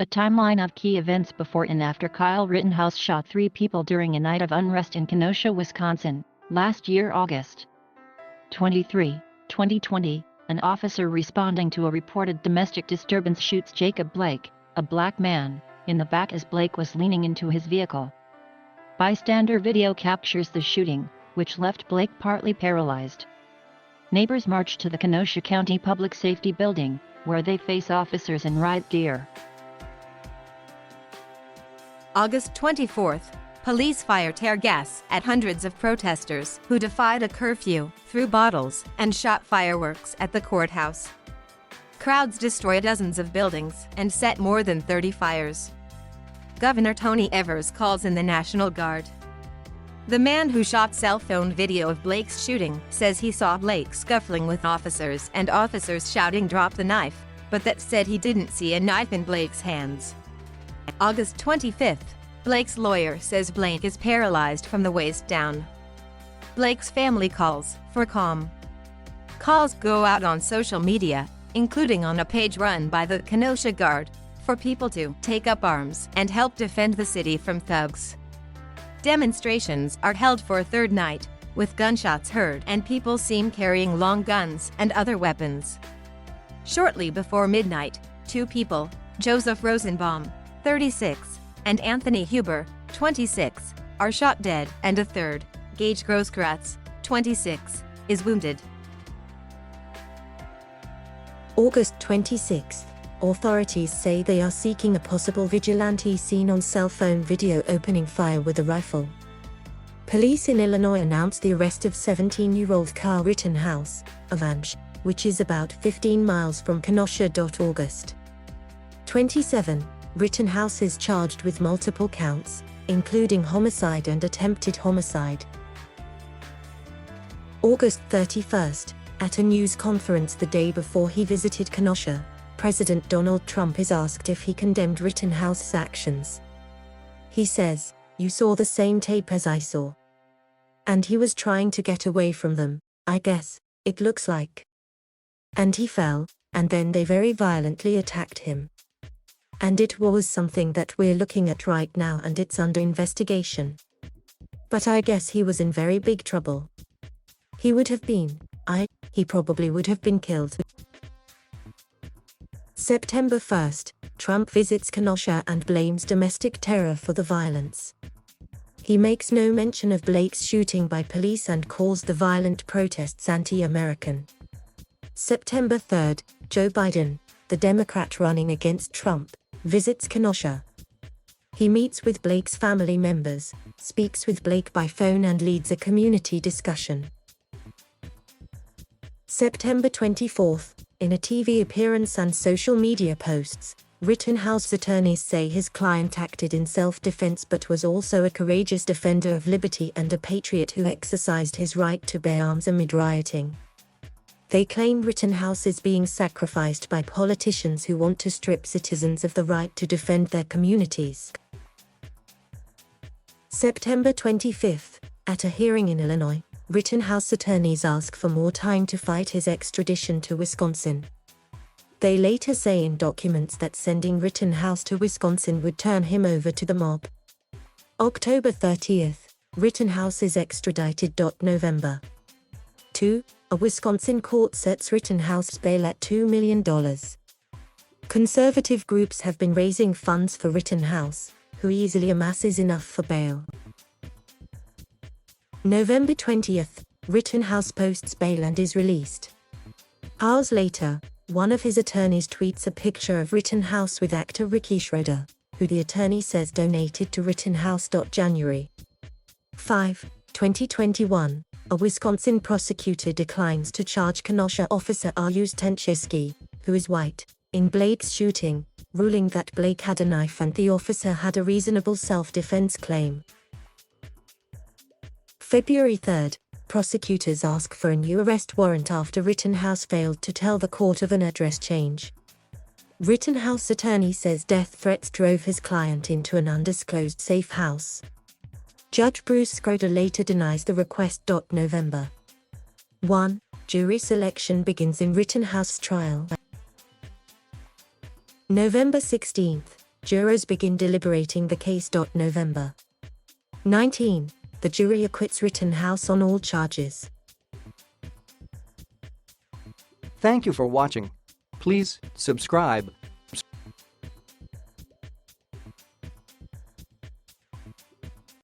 A timeline of key events before and after Kyle Rittenhouse shot 3 people during a night of unrest in Kenosha, Wisconsin, last year August 23, 2020, an officer responding to a reported domestic disturbance shoots Jacob Blake, a black man, in the back as Blake was leaning into his vehicle. Bystander video captures the shooting, which left Blake partly paralyzed. Neighbors marched to the Kenosha County Public Safety Building, where they face officers in riot gear. August 24th, police fire tear gas at hundreds of protesters who defied a curfew, threw bottles, and shot fireworks at the courthouse. Crowds destroyed dozens of buildings and set more than 30 fires. Governor Tony Evers calls in the National Guard. The man who shot cell phone video of Blake's shooting says he saw Blake scuffling with officers and officers shouting "drop the knife," but that said he didn't see a knife in Blake's hands. August 25th, Blake's lawyer says Blake is paralyzed from the waist down. Blake's family calls for calm. Calls go out on social media, including on a page run by the Kenosha Guard, for people to take up arms and help defend the city from thugs. Demonstrations are held for a third night, with gunshots heard and people seen carrying long guns and other weapons. Shortly before midnight, 2 people, Joseph Rosenbaum, 36, and Anthony Huber, 26, are shot dead, and a third, Gage Grosskreutz, 26, is wounded. August 26th, authorities say they are seeking a possible vigilante seen on cell phone video opening fire with a rifle. Police in Illinois announced the arrest of 17-year-old Kyle Rittenhouse, of Ange, which is about 15 miles from Kenosha. August 27, Rittenhouse is charged with multiple counts, including homicide and attempted homicide. August 31st, at a news conference the day before he visited Kenosha, President Donald Trump is asked if he condemned Rittenhouse's actions. He says, "You saw the same tape as I saw. And he was trying to get away from them, I guess, it looks like. And he fell, and then they very violently attacked him. And it was something that we're looking at right now and it's under investigation. But I guess he was in very big trouble. He would have been, he probably would have been killed." September 1st, Trump visits Kenosha and blames domestic terror for the violence. He makes no mention of Blake's shooting by police and calls the violent protests anti-American. September 3rd, Joe Biden, the Democrat running against Trump, visits Kenosha. He meets with Blake's family members, speaks with Blake by phone and leads a community discussion. September 24th, in a TV appearance and social media posts, Rittenhouse attorneys say his client acted in self-defense but was also a courageous defender of liberty and a patriot who exercised his right to bear arms amid rioting. They claim Rittenhouse is being sacrificed by politicians who want to strip citizens of the right to defend their communities. September 25th, at a hearing in Illinois, Rittenhouse attorneys ask for more time to fight his extradition to Wisconsin. They later say in documents that sending Rittenhouse to Wisconsin would turn him over to the mob. October 30th, Rittenhouse is extradited. November 2, a Wisconsin court sets Rittenhouse's bail at $2 million. Conservative groups have been raising funds for Rittenhouse, who easily amasses enough for bail. November 20th, Rittenhouse posts bail and is released. Hours later, one of his attorneys tweets a picture of Rittenhouse with actor Ricky Schroeder, who the attorney says donated to Rittenhouse. January 5, 2021, a Wisconsin prosecutor declines to charge Kenosha officer Ariusz Tenczewski, who is white, in Blake's shooting, ruling that Blake had a knife and the officer had a reasonable self-defense claim. February 3rd, prosecutors ask for a new arrest warrant after Rittenhouse failed to tell the court of an address change. Rittenhouse attorney says death threats drove his client into an undisclosed safe house. Judge Bruce Schroeder later denies the request. November 1, jury selection begins in Rittenhouse's trial. November 16th, Jurors begin deliberating the case. November 19. The jury acquits Rittenhouse on all charges. Thank you for watching. Please subscribe.